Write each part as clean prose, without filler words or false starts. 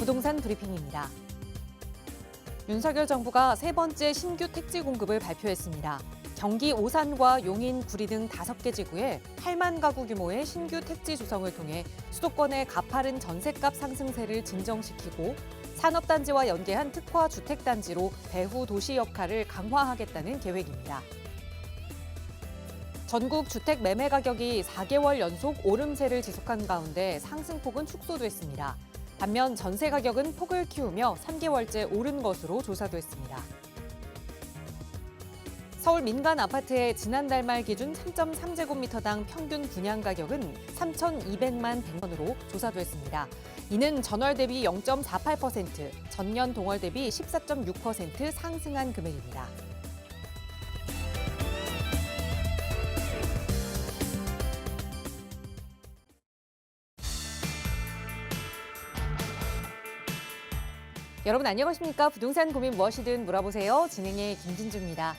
부동산 브리핑입니다. 윤석열 정부가 세 번째 신규 택지 공급을 발표했습니다. 경기 오산과 용인, 구리 등 5개 지구에 8만 가구 규모의 신규 택지 조성을 통해 수도권의 가파른 전셋값 상승세를 진정시키고 산업단지와 연계한 특화 주택단지로 배후 도시 역할을 강화하겠다는 계획입니다. 전국 주택 매매 가격이 4개월 연속 오름세를 지속한 가운데 상승폭은 축소됐습니다. 반면 전세 가격은 폭을 키우며 3개월째 오른 것으로 조사됐습니다. 서울 민간 아파트의 지난달 말 기준 3.3제곱미터당 평균 분양 가격은 3,200만 100원으로 조사됐습니다. 이는 전월 대비 0.48%, 전년 동월 대비 14.6% 상승한 금액입니다. 여러분 안녕하십니까? 부동산 고민 무엇이든 물어보세요. 진행의 김진주입니다.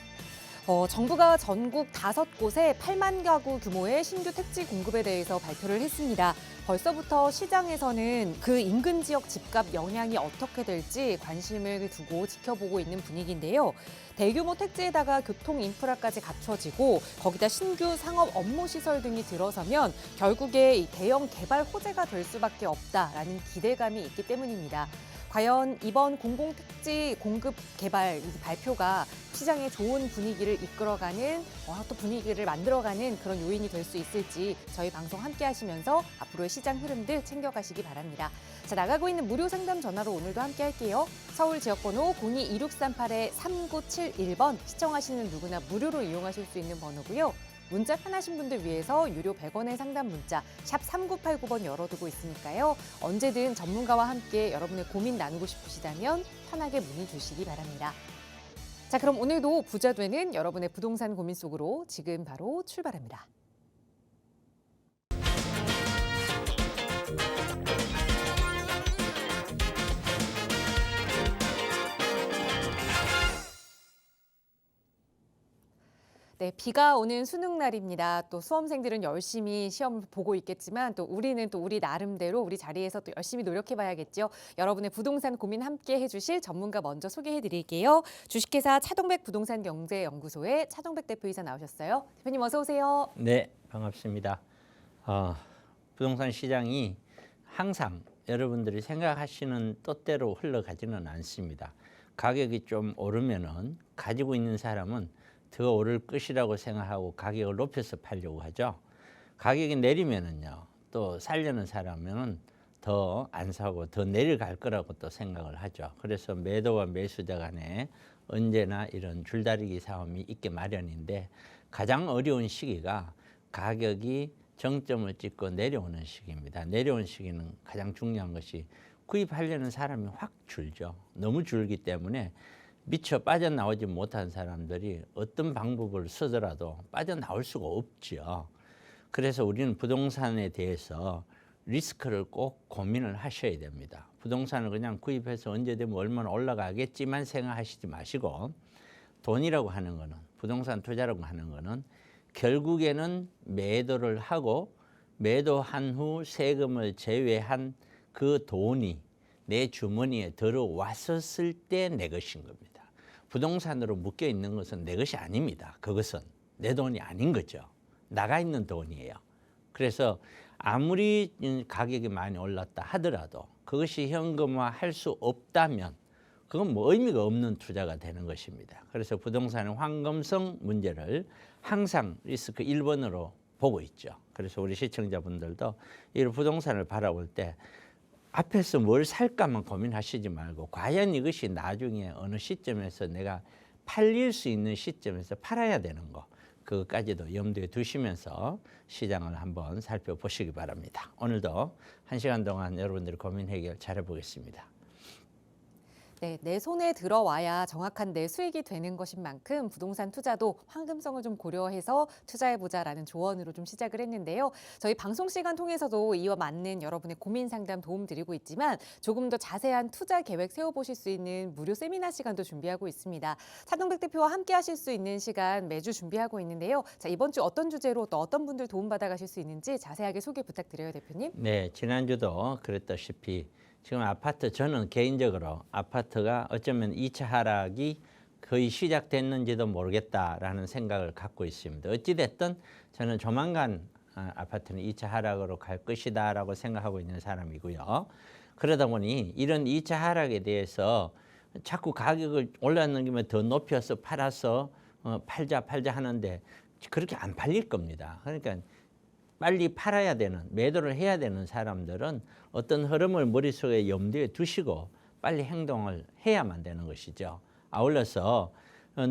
정부가 전국 5곳에 8만 가구 규모의 신규 택지 공급에 대해서 발표를 했습니다. 벌써부터 시장에서는 그 인근 지역 집값 영향이 어떻게 될지 관심을 두고 지켜보고 있는 분위기인데요. 대규모 택지에다가 교통 인프라까지 갖춰지고 거기다 신규 상업 업무 시설 등이 들어서면 결국에 이 대형 개발 호재가 될 수밖에 없다라는 기대감이 있기 때문입니다. 과연 이번 공공택지 공급 개발 발표가 시장에 좋은 분위기를 이끌어가는 또 분위기를 만들어가는 그런 요인이 될 수 있을지 저희 방송 함께 하시면서 앞으로의 시장 흐름들 챙겨가시기 바랍니다. 자, 나가고 있는 무료 상담 전화로 오늘도 함께 할게요. 서울 지역번호 02-2638-3971번 시청하시는 누구나 무료로 이용하실 수 있는 번호고요. 문자 편하신 분들 위해서 유료 100원의 상담 문자 샵 3989번 열어두고 있으니까요. 언제든 전문가와 함께 여러분의 고민 나누고 싶으시다면 편하게 문의 주시기 바랍니다. 자, 그럼 오늘도 부자 되는 여러분의 부동산 고민 속으로 지금 바로 출발합니다. 네, 비가 오는 수능 날입니다. 또 수험생들은 열심히 시험을 보고 있겠지만 또 우리는 또 우리 나름대로 우리 자리에서 또 열심히 노력해봐야겠죠. 여러분의 부동산 고민 함께 해주실 전문가 먼저 소개해드릴게요. 주식회사 차동백 부동산경제연구소의 차동백 대표이사 나오셨어요. 대표님 어서 오세요. 네, 반갑습니다. 부동산 시장이 항상 여러분들이 생각하시는 뜻대로 흘러가지는 않습니다. 가격이 좀 오르면은 가지고 있는 사람은 더 오를 것이라고 생각하고 가격을 높여서 팔려고 하죠. 가격이 내리면은요, 또 살려는 사람은 더 안 사고 더 내려갈 거라고 또 생각을 하죠. 그래서 매도와 매수자 간에 언제나 이런 줄다리기 싸움이 있게 마련인데 가장 어려운 시기가 가격이 정점을 찍고 내려오는 시기입니다. 내려온 시기는 가장 중요한 것이 구입하려는 사람이 확 줄죠. 너무 줄기 때문에 미처 빠져나오지 못한 사람들이 어떤 방법을 쓰더라도 빠져나올 수가 없죠. 그래서 우리는 부동산에 대해서 리스크를 꼭 고민을 하셔야 됩니다. 부동산을 그냥 구입해서 언제 되면 얼마나 올라가겠지만 생각하시지 마시고 돈이라고 하는 거는 부동산 투자라고 하는 거는 결국에는 매도를 하고 매도한 후 세금을 제외한 그 돈이 내 주머니에 들어왔었을 때 내 것인 겁니다. 부동산으로 묶여 있는 것은 내 것이 아닙니다. 그것은 내 돈이 아닌 거죠. 나가 있는 돈이에요. 그래서 아무리 가격이 많이 올랐다 하더라도 그것이 현금화할 수 없다면 그건 뭐 의미가 없는 투자가 되는 것입니다. 그래서 부동산의 황금성 문제를 항상 리스크 1번으로 보고 있죠. 그래서 우리 시청자분들도 이 부동산을 바라볼 때 앞에서 뭘 살까만 고민하시지 말고 과연 이것이 나중에 어느 시점에서 내가 팔릴 수 있는 시점에서 팔아야 되는 거 그것까지도 염두에 두시면서 시장을 한번 살펴보시기 바랍니다. 오늘도 1시간 동안 여러분들의 고민 해결 잘해보겠습니다. 네, 내 손에 들어와야 정확한 내 수익이 되는 것인 만큼 부동산 투자도 황금성을 좀 고려해서 투자해보자라는 조언으로 좀 시작을 했는데요. 저희 방송 시간 통해서도 이와 맞는 여러분의 고민 상담 도움 드리고 있지만 조금 더 자세한 투자 계획 세워보실 수 있는 무료 세미나 시간도 준비하고 있습니다. 차동백 대표와 함께 하실 수 있는 시간 매주 준비하고 있는데요. 자, 이번 주 어떤 주제로 또 어떤 분들 도움받아 가실 수 있는지 자세하게 소개 부탁드려요, 대표님. 네, 지난주도 그랬다시피 지금 아파트 저는 개인적으로 아파트가 어쩌면 2차 하락이 거의 시작됐는지도 모르겠다라는 생각을 갖고 있습니다. 어찌 됐든 저는 조만간 아파트는 2차 하락으로 갈 것이다라고 생각하고 있는 사람이고요. 그러다 보니 이런 2차 하락에 대해서 자꾸 가격을 올라는 김에 더 높여서 팔아서 팔자 하는데 그렇게 안 팔릴 겁니다. 그러니까 빨리 팔아야 되는, 매도를 해야 되는 사람들은 어떤 흐름을 머릿속에 염두에 두시고 빨리 행동을 해야만 되는 것이죠. 아울러서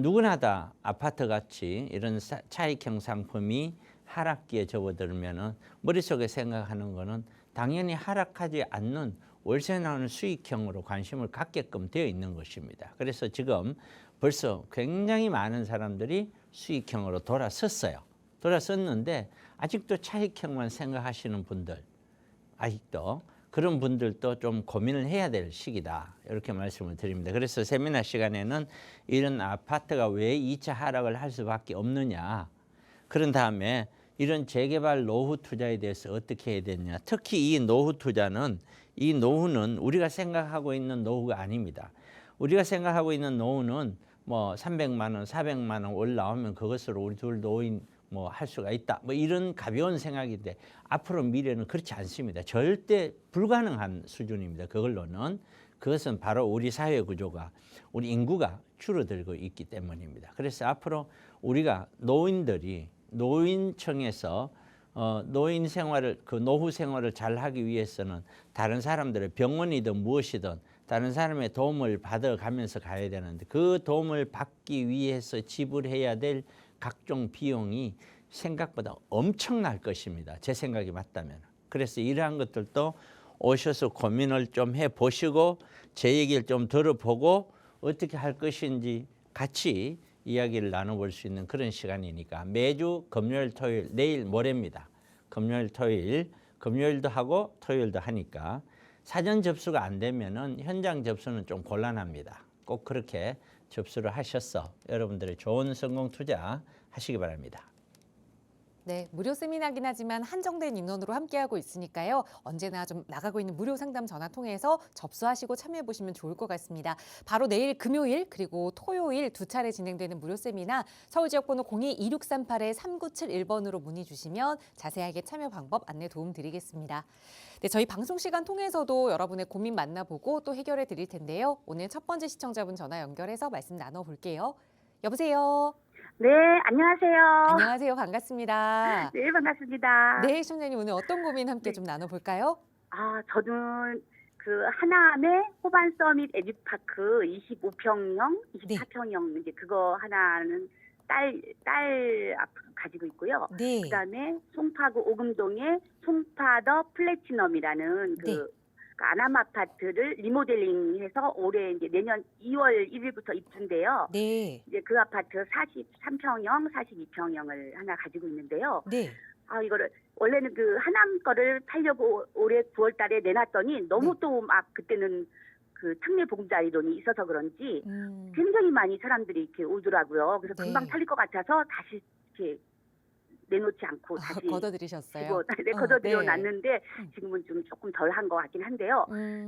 누구나 다 아파트같이 이런 차익형 상품이 하락기에 접어들면 머릿속에 생각하는 거는 당연히 하락하지 않는 월세 나오는 수익형으로 관심을 갖게끔 되어 있는 것입니다. 그래서 지금 벌써 굉장히 많은 사람들이 수익형으로 돌아섰어요. 돌아섰는데 아직도 차익형만 생각하시는 분들, 아직도 그런 분들도 좀 고민을 해야 될 시기다, 이렇게 말씀을 드립니다. 그래서 세미나 시간에는 이런 아파트가 왜 2차 하락을 할 수밖에 없느냐, 그런 다음에 이런 재개발 노후 투자에 대해서 어떻게 해야 되느냐. 특히 이 노후 투자는, 이 노후는 우리가 생각하고 있는 노후가 아닙니다. 우리가 생각하고 있는 노후는 뭐 300만 원, 400만 원 올라오면 그것으로 우리 둘 노인 뭐 할 수가 있다, 뭐 이런 가벼운 생각인데 앞으로 미래는 그렇지 않습니다. 절대 불가능한 수준입니다. 그걸로는. 그것은 바로 우리 사회 구조가, 우리 인구가 줄어들고 있기 때문입니다. 그래서 앞으로 우리가 노인들이 노인청에서 노인 생활을, 그 노후 생활을 잘 하기 위해서는 다른 사람들의 병원이든 무엇이든 다른 사람의 도움을 받아가면서 가야 되는데, 그 도움을 받기 위해서 지불해야 될 각종 비용이 생각보다 엄청날 것입니다. 제 생각이 맞다면. 그래서 이러한 것들도 오셔서 고민을 좀 해보시고 제 얘기를 좀 들어보고 어떻게 할 것인지 같이 이야기를 나눠볼 수 있는 그런 시간이니까 매주 금요일, 토요일, 내일 모레입니다. 금요일, 토요일, 금요일도 하고 토요일도 하니까 사전 접수가 안 되면은 현장 접수는 좀 곤란합니다. 꼭 그렇게 접수를 하셔서 여러분들의 좋은 성공 투자 하시기 바랍니다. 네, 무료 세미나긴 하지만 한정된 인원으로 함께하고 있으니까요. 언제나 좀 나가고 있는 무료 상담 전화 통해서 접수하시고 참여해 보시면 좋을 것 같습니다. 바로 내일 금요일 그리고 토요일 두 차례 진행되는 무료 세미나 서울지역번호 02-2638-3971번으로 문의 주시면 자세하게 참여 방법 안내 도움 드리겠습니다. 네, 저희 방송 시간 통해서도 여러분의 고민 만나보고 또 해결해 드릴 텐데요. 오늘 첫 번째 시청자분 전화 연결해서 말씀 나눠볼게요. 여보세요. 네, 안녕하세요. 안녕하세요. 반갑습니다. 네, 반갑습니다. 네, 시청자님 오늘 어떤 고민 함께 좀 나눠볼까요? 저는 그 하남의 호반 서밋 에듀파크 25평형, 24평형 이제 그거 하나는 딸 가지고 있고요. 네. 그다음에 송파구 오금동의 송파더 플래티넘이라는 그 아남 아파트를 리모델링해서 올해 이제 내년 2월 1일부터 입주인데요. 네. 이제 그 아파트 43평형, 42평형을 하나 가지고 있는데요. 네. 이거를 원래는 그 하남 거를 팔려고 올해 9월 달에 내놨더니 너무 네. 또 막 그때는 그 특례 보금자리론이 있어서 그런지 음. 굉장히 많이 사람들이 이렇게 오더라고요. 그래서 네. 금방 팔릴 것 같아서 다시 이렇게 내놓지 않고 다시 걷어들이셨어요. 걷어들여 네. 놨는데 지금은 좀 조금 덜 한 것 같긴 한데요.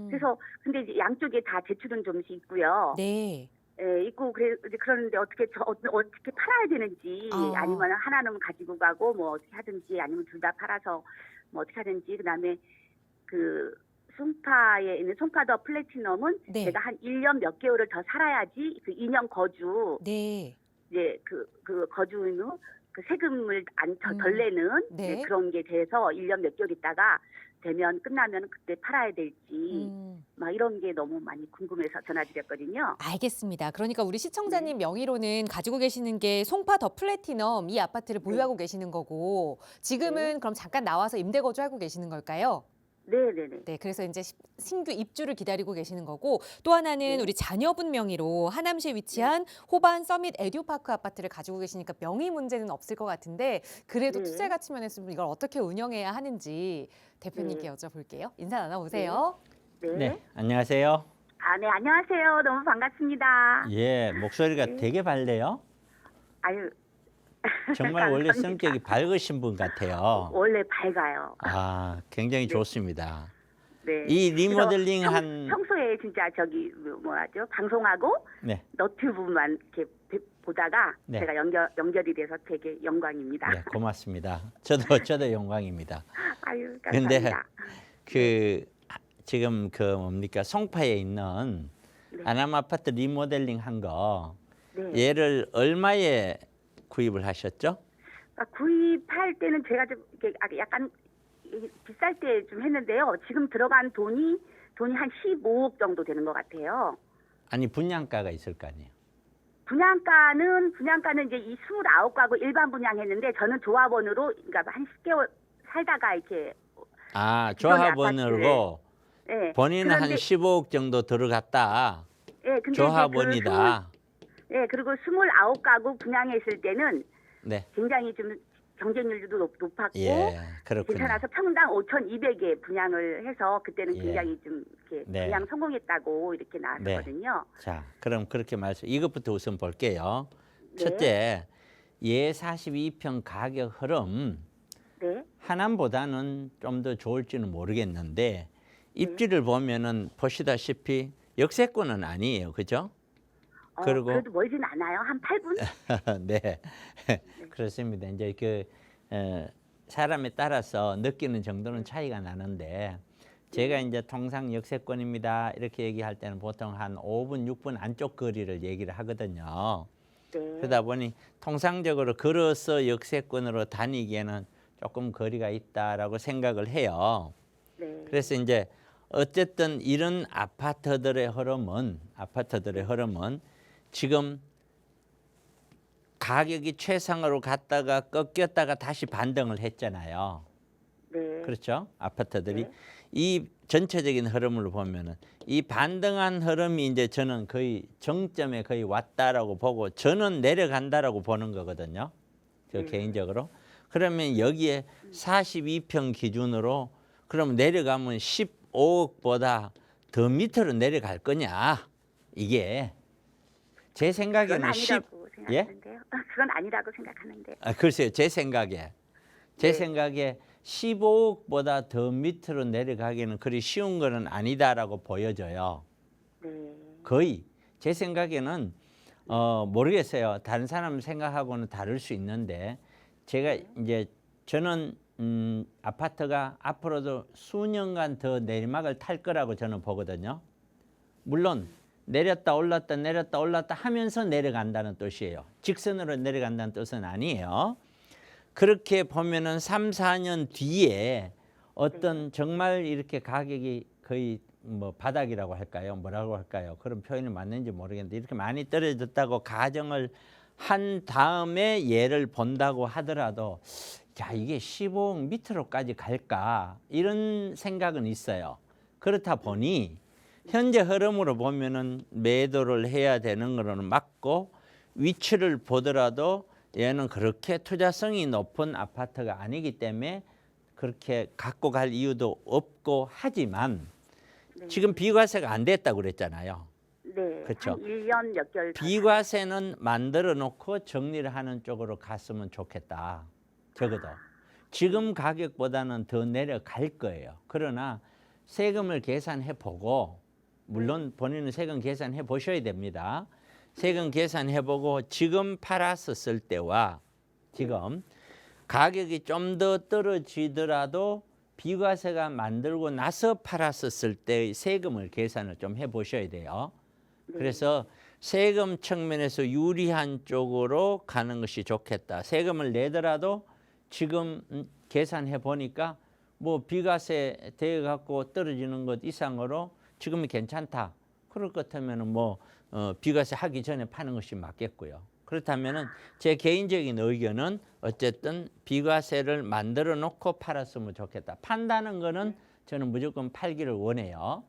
그래서 근데 이제 양쪽에 다 제출은 좀씩 있고요. 네. 예, 있고 그러는데 어떻게 팔아야 되는지 아니면 하나는 가지고 가고 뭐 어떻게 하든지 아니면 둘 다 팔아서 뭐 어떻게 하든지. 그다음에 그 송파에 있는 송파더 플래티넘은 네. 제가 한 1년 몇 개월을 더 살아야지 그 2년 거주 네. 이제 그 거주는 그 세금을 덜 내는 네. 이제 그런 게 돼서 1년 몇 개월 있다가 되면 끝나면 그때 팔아야 될지 막 이런 게 너무 많이 궁금해서 전화드렸거든요. 알겠습니다. 그러니까 우리 시청자님 명의로는 가지고 계시는 게 송파 더 플래티넘 이 아파트를 보유하고 계시는 거고 지금은 그럼 잠깐 나와서 임대 거주하고 계시는 걸까요? 네네네. 네, 그래서 이제 신규 입주를 기다리고 계시는 거고 또 하나는 우리 자녀분 명의로 하남시에 위치한 호반 서밋 에듀파크 아파트를 가지고 계시니까 명의 문제는 없을 것 같은데 그래도 투자 가치 면에서 이걸 어떻게 운영해야 하는지 대표님께 여쭤볼게요. 인사 나눠보세요. 네. 안녕하세요. 네, 안녕하세요. 너무 반갑습니다. 예, 목소리가 되게 밝네요. 아유. 정말 원래 감사합니다. 성격이 밝으신 분 같아요. 원래 밝아요. 굉장히 좋습니다. 네. 이 그래서 리모델링한 평소에 진짜 저기 뭐라죠? 방송하고 네, 너튜브만 이렇게 보다가 네. 제가 연결이 돼서 되게 영광입니다. 네, 고맙습니다. 저도 영광입니다. 아유, 근데 감사합니다. 그 지금 그 뭡니까 송파에 있는 네. 아남 아파트 리모델링 한 거 네. 얘를 얼마에 구입을 하셨죠? 구입할 때는 제가 좀 이렇게 약간 비쌀 때 좀 했는데요. 지금 들어간 돈이 한 15억 정도 되는 것 같아요. 아니 분양가가 있을 거 아니에요. 분양가는 이제 이 29가구 일반 분양했는데 저는 조합원으로 그러니까 한 10개월 살다가 이렇게 아 기존의 조합원으로 네. 본인은 한 그런데 15억 정도 들어갔다. 예, 근데 조합원이다. 예, 그리고 29가구 분양했을 때는 네. 굉장히 좀 경쟁률도 높았고 예, 그렇군요. 괜찮아서 평당 5,200에 분양을 해서 그때는 예. 굉장히 좀 이렇게 네. 분양 성공했다고 이렇게 나왔거든요. 자, 그럼 그렇게 말씀. 이것부터 우선 볼게요. 네. 첫째, 예 42평 가격 흐름 네. 하남보다는 좀 더 좋을지는 모르겠는데 입지를 보면은 보시다시피 역세권은 아니에요, 그죠? 그리고 그래도 멀진 않아요. 한 8분? 네, 그렇습니다. 이제 그 사람에 따라서 느끼는 정도는 차이가 나는데 제가 이제 통상 역세권입니다 이렇게 얘기할 때는 보통 한 5분, 6분 안쪽 거리를 얘기를 하거든요. 네. 그러다 보니 통상적으로 걸어서 역세권으로 다니기에는 조금 거리가 있다라고 생각을 해요. 네. 그래서 이제 어쨌든 이런 아파트들의 흐름은 지금 가격이 최상으로 갔다가 꺾였다가 다시 반등을 했잖아요. 네. 그렇죠? 아파트들이 네. 이 전체적인 흐름을 보면은 이 반등한 흐름이 이제 저는 거의 정점에 거의 왔다라고 보고 저는 내려간다라고 보는 거거든요. 저 개인적으로. 그러면 여기에 42평 기준으로 그럼 내려가면 15억보다 더 밑으로 내려갈 거냐? 이게 제 생각에는 그건 아니라고 생각하는데요. 그건 아니라고 생각하는데. 글쎄요. 제 생각에 네. 15억보다 더 밑으로 내려가기는 그리 쉬운 거는 아니다라고 보여져요. 네. 거의 제 생각에는 모르겠어요. 다른 사람 생각하고는 다를 수 있는데 제가 이제 저는 아파트가 앞으로도 수년간 더 내리막을 탈 거라고 저는 보거든요. 물론 내렸다 올랐다 내렸다 올랐다 하면서 내려간다는 뜻이에요. 직선으로 내려간다는 뜻은 아니에요. 그렇게 보면은 3, 4년 뒤에 어떤 정말 이렇게 가격이 거의 뭐 바닥이라고 할까요? 뭐라고 할까요? 그런 표현이 맞는지 모르겠는데 이렇게 많이 떨어졌다고 가정을 한 다음에 얘를 본다고 하더라도 야 이게 15억 밑으로까지 갈까 이런 생각은 있어요. 그렇다 보니 현재 흐름으로 보면은 매도를 해야 되는 거는 맞고 위치를 보더라도 얘는 그렇게 투자성이 높은 아파트가 아니기 때문에 그렇게 갖고 갈 이유도 없고 하지만 네. 지금 비과세가 안 됐다고 그랬잖아요. 네. 그렇죠. 한 1년 몇 개월 더 비과세는 만들어 놓고 정리를 하는 쪽으로 갔으면 좋겠다. 적어도 지금 가격보다는 더 내려갈 거예요. 그러나 세금을 계산해 보고 물론 본인은 세금 계산해 보셔야 됩니다. 세금 계산해 보고 지금 팔았었을 때와 지금 가격이 좀 더 떨어지더라도 비과세가 만들고 나서 팔았었을 때의 세금을 계산을 좀 해 보셔야 돼요. 그래서 세금 측면에서 유리한 쪽으로 가는 것이 좋겠다. 세금을 내더라도 지금 계산해 보니까 뭐 비과세 돼 갖고 떨어지는 것 이상으로 지금이 괜찮다. 그럴 것 같으면은 뭐 비과세 하기 전에 파는 것이 맞겠고요. 그렇다면은 제 개인적인 의견은 어쨌든 비과세를 만들어 놓고 팔았으면 좋겠다. 판다는 거는 저는 무조건 팔기를 원해요.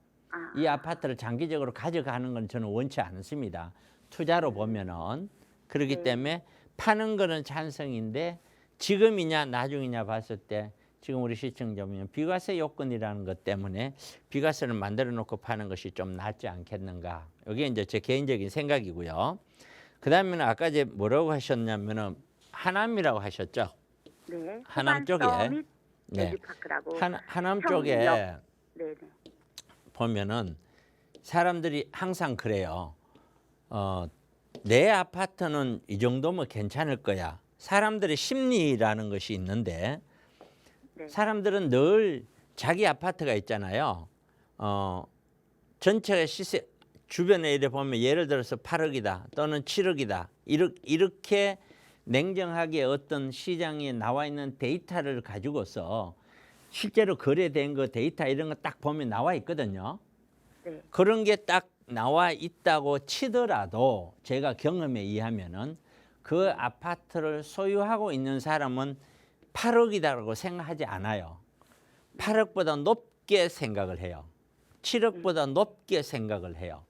이 아파트를 장기적으로 가져가는 건 저는 원치 않습니다. 투자로 보면은 그렇기 때문에 파는 거는 찬성인데 지금이냐 나중이냐 봤을 때 지금 우리 시청자분은 비과세 요건이라는 것 때문에 비과세를 만들어 놓고 파는 것이 좀 낫지 않겠는가. 이게 이제 제 개인적인 생각이고요. 그다음에는 아까 이제 뭐라고 하셨냐면은 하남이라고 하셨죠. 네. 하남 쪽에 서밋 네. 레드파크라고 하남 쪽에 평역. 네네. 보면은 사람들이 항상 그래요. 내 아파트는 이 정도면 괜찮을 거야. 사람들의 심리라는 것이 있는데 네. 사람들은 늘 자기 아파트가 있잖아요. 전체 시세 주변에 이래 보면 예를 들어서 8억이다 또는 7억이다 이렇게 냉정하게 어떤 시장에 나와 있는 데이터를 가지고서 실제로 거래된 거 데이터 이런 거 딱 보면 나와 있거든요. 네. 그런 게 딱 나와 있다고 치더라도 제가 경험에 의하면은 그 아파트를 소유하고 있는 사람은 8억이다라고 생각하지 않아요. 8억보다 높게 생각을 해요. 7억보다 높게 생각을 해요.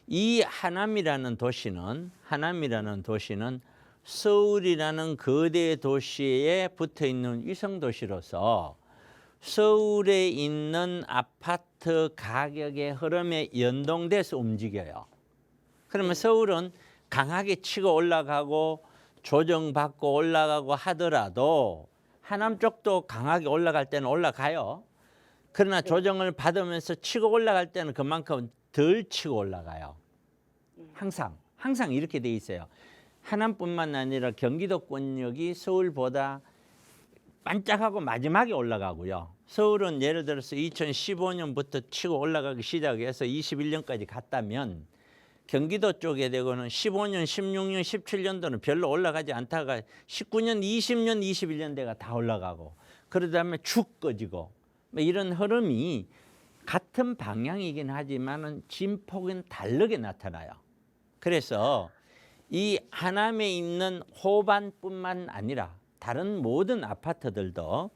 이 하남이라는 도시는 서울이라는 거대 도시에 붙어 있는 위성 도시로서 서울에 있는 아파트 가격의 흐름에 연동돼서 움직여요. 그러면 서울은 강하게 치고 올라가고 조정받고 올라가고 하더라도 하남 쪽도 강하게 올라갈 때는 올라가요. 그러나 조정을 받으면서 치고 올라갈 때는 그만큼 덜 치고 올라가요. 항상 이렇게 돼 있어요. 하남뿐만 아니라 경기도권역이 서울보다 반짝하고 마지막에 올라가고요. 서울은 예를 들어서 2015년부터 치고 올라가기 시작해서 21년까지 갔다면 경기도 쪽에 되고는 15년, 16년, 17년도는 별로 올라가지 않다가 19년, 20년, 21년대가 다 올라가고 그러다 보면 축 꺼지고 뭐 이런 흐름이 같은 방향이긴 하지만은 진폭은 다르게 나타나요. 그래서 이 하남에 있는 호반뿐만 아니라 다른 모든 아파트들도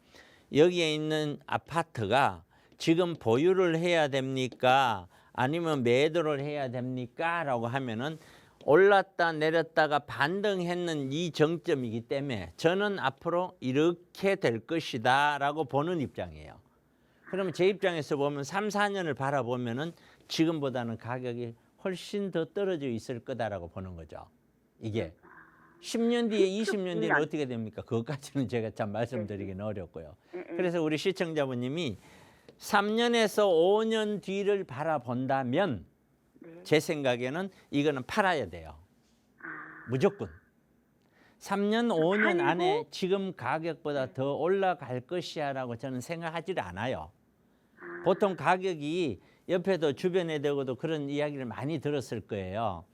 여기에 있는 아파트가 지금 보유를 해야 됩니까? 아니면 매도를 해야 됩니까? 라고 하면은 올랐다 내렸다가 반등했는 이 정점이기 때문에 저는 앞으로 이렇게 될 것이다 라고 보는 입장이에요. 그러면 제 입장에서 보면 3, 4년을 바라보면은 지금보다는 가격이 훨씬 더 떨어져 있을 거다라고 보는 거죠. 이게 10년 뒤에 20년 뒤는 어떻게 됩니까? 그것까지는 제가 참 말씀드리기는 어렵고요. 그래서 우리 시청자분님이 3년에서 5년 뒤를 바라본다면 제 생각에는 이거는 팔아야 돼요. 무조건. 3년, 5년 안에 지금 가격보다 더 올라갈 것이야라고 저는 생각하지 않아요. 보통 가격이 옆에도 주변에 되고도 그런 이야기를 많이 들었을 거예요.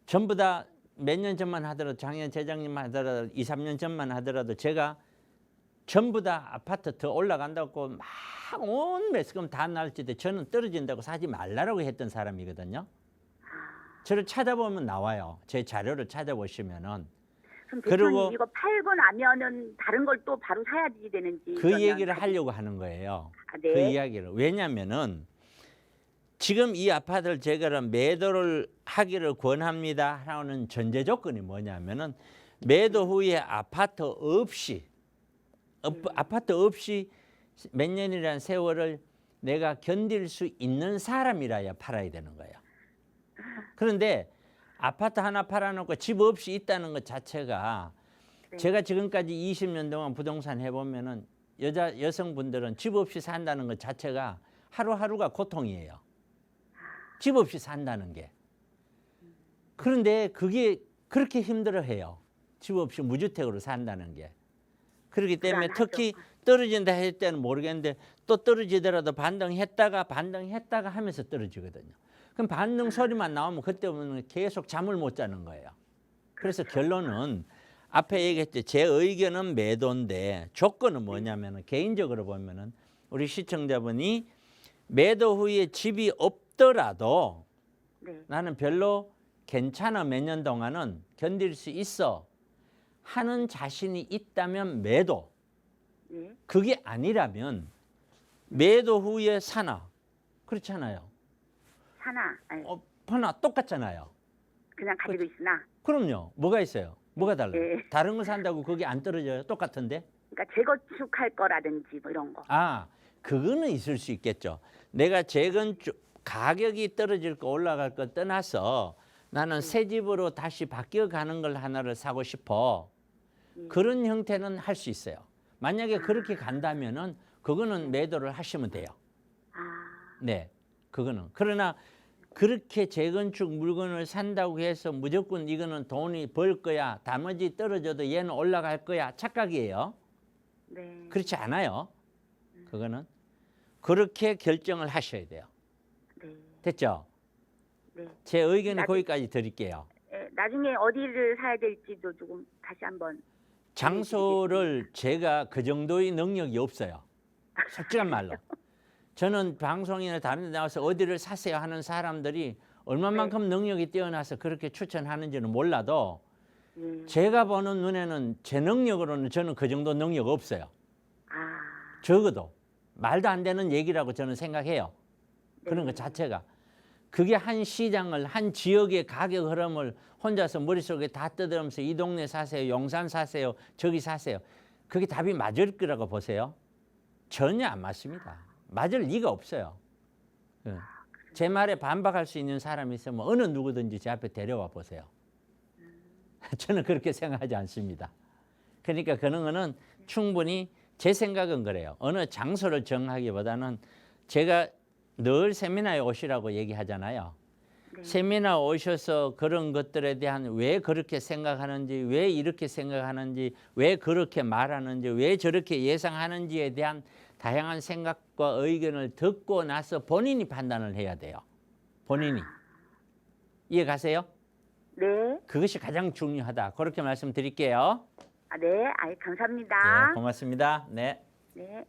전부 다 몇 년 전만 하더라도 작년, 재작년만 하더라도 2, 3년 전만 하더라도 제가 전부 다 아파트 더 올라간다고 막 온 매스컴 다 날지 때 저는 떨어진다고 사지 말라고 했던 사람이거든요. 저를 찾아보면 나와요. 제 자료를 찾아보시면은. 그럼 그리고 대표님 이거 팔고 나면은 다른 걸 또 바로 사야지 되는지 그 그러면 얘기를 하려고 하는 거예요. 네. 그 이야기를. 왜냐면은 지금 이 아파트를 제가 매도를 하기를 권합니다 하는 전제 조건이 뭐냐면은 매도 후에 아파트 없이 몇 년이라는 세월을 내가 견딜 수 있는 사람이라야 팔아야 되는 거예요. 그런데 아파트 하나 팔아놓고 집 없이 있다는 것 자체가 제가 지금까지 20년 동안 부동산 해보면은 여성분들은 집 없이 산다는 것 자체가 하루하루가 고통이에요. 집 없이 산다는 게. 그런데 그게 그렇게 힘들어해요. 집 없이 무주택으로 산다는 게. 그렇기 때문에 특히 떨어진다 할 때는 모르겠는데 또 떨어지더라도 반등했다가 하면서 떨어지거든요. 그럼 반등 소리만 나오면 그때부터는 계속 잠을 못 자는 거예요. 그래서 결론은 앞에 얘기했죠. 제 의견은 매도인데 조건은 뭐냐면은 개인적으로 보면은 우리 시청자분이 매도 후에 집이 없더라도 나는 별로 괜찮아 몇 년 동안은 견딜 수 있어 하는 자신이 있다면 매도. 그게 아니라면 매도 후에 사나. 그렇잖아요. 사나. 하나 똑같잖아요. 그냥 가지고 있으나. 그럼요. 뭐가 있어요? 뭐가 달라요? 네. 다른 거 산다고 그게 안 떨어져요? 똑같은데? 그러니까 재건축할 거라든지 뭐 이런 거. 그거는 있을 수 있겠죠. 내가 재건축 가격이 떨어질 거 올라갈 거 떠나서 나는 새 집으로 다시 바뀌어가는 걸 하나를 사고 싶어. 그런 형태는 할 수 있어요. 만약에 그렇게 간다면은 그거는 매도를 하시면 돼요. 네, 그거는. 그러나 그렇게 재건축 물건을 산다고 해서 무조건 이거는 돈이 벌 거야. 나머지 떨어져도 얘는 올라갈 거야. 착각이에요. 네. 그렇지 않아요. 그거는. 그렇게 결정을 하셔야 돼요. 네. 됐죠? 네. 제 의견은 나중에- 거기까지 드릴게요. 예, 나중에 어디를 사야 될지도 조금 다시 한번. 장소를 제가 그 정도의 능력이 없어요. 솔직한 말로. 저는 방송이나 다른 데 나와서 어디를 사세요 하는 사람들이 얼마만큼 능력이 뛰어나서 그렇게 추천하는지는 몰라도 예. 제가 보는 눈에는 제 능력으로는 저는 그 정도 능력 없어요. 아. 적어도 말도 안 되는 얘기라고 저는 생각해요. 그런 것 자체가. 그게 한 시장을, 한 지역의 가격 흐름을 혼자서 머릿속에 다 떠들면서 이 동네 사세요, 용산 사세요, 저기 사세요. 그게 답이 맞을 거라고 보세요? 전혀 안 맞습니다. 맞을 리가 없어요. 제 말에 반박할 수 있는 사람이 있으면 어느 누구든지 제 앞에 데려와 보세요. 저는 그렇게 생각하지 않습니다. 그러니까 그런 거는 충분히 제 생각은 그래요. 어느 장소를 정하기보다는 제가 늘 세미나에 오시라고 얘기하잖아요. 네. 세미나 오셔서 그런 것들에 대한 왜 그렇게 생각하는지, 왜 이렇게 생각하는지, 왜 그렇게 말하는지, 왜 저렇게 예상하는지에 대한 다양한 생각과 의견을 듣고 나서 본인이 판단을 해야 돼요. 본인이. 이해 가세요? 네. 그것이 가장 중요하다. 그렇게 말씀드릴게요. 아, 네. 감사합니다. 네, 고맙습니다. 네. 네.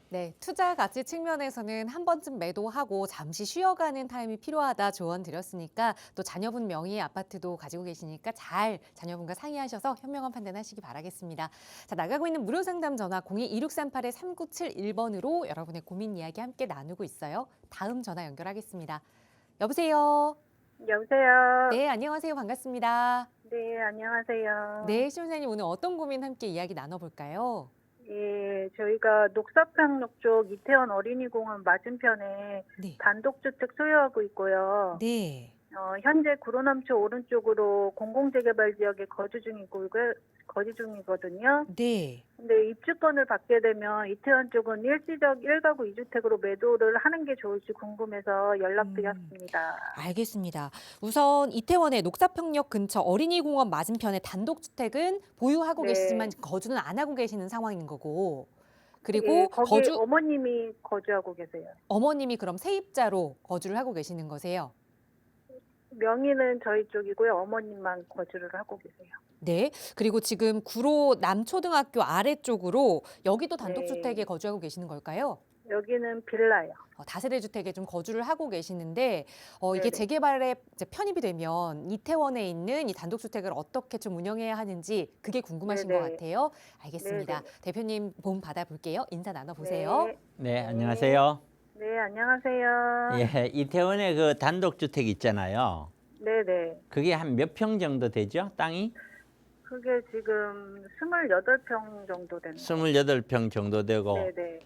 네, 투자 가치 측면에서는 한 번쯤 매도하고 잠시 쉬어가는 타임이 필요하다 조언 드렸으니까 또 자녀분 명의의 아파트도 가지고 계시니까 잘 자녀분과 상의하셔서 현명한 판단하시기 바라겠습니다. 자, 나가고 있는 무료 상담 전화 02-2638-3971번으로 여러분의 고민 이야기 함께 나누고 있어요. 다음 전화 연결하겠습니다. 여보세요? 여보세요. 네, 안녕하세요. 반갑습니다. 네, 안녕하세요. 네, 시청자님 오늘 어떤 고민 함께 이야기 나눠볼까요? 예, 저희가 녹사평역 쪽 이태원 어린이공원 맞은편에 네. 단독주택 소유하고 있고요. 네. 현재 구로남초 오른쪽으로 공공재개발 지역에 거주 중이거든요. 네. 근데 입주권을 받게 되면 이태원 쪽은 일시적 1가구 2주택으로 매도를 하는 게 좋을지 궁금해서 연락드렸습니다. 알겠습니다. 우선 이태원의 녹사평역 근처 어린이공원 맞은편의 단독주택은 보유하고 네. 계시지만 거주는 안 하고 계시는 상황인 거고, 그리고 예, 거기 거주 어머님이 거주하고 계세요. 어머님이 그럼 세입자로 거주를 하고 계시는 거세요? 명의는 저희 쪽이고요. 어머님만 거주를 하고 계세요. 네. 그리고 지금 구로 남초등학교 아래쪽으로 여기도 단독주택에 네. 거주하고 계시는 걸까요? 여기는 빌라요. 다세대 주택에 좀 거주를 하고 계시는데 이게 네네. 재개발에 이제 편입이 되면 이태원에 있는 이 단독주택을 어떻게 좀 운영해야 하는지 그게 궁금하신 것 네네. 같아요. 알겠습니다. 네네. 대표님 본 받아볼게요. 인사 나눠보세요. 네, 네, 안녕하세요. 네, 안녕하세요. 예, 이태원에 그 단독주택 있잖아요. 네네. 그게 한 몇 평 정도 되죠? 땅이? 그게 지금 28평 정도 되는 거. 28평 정도 되고 네네.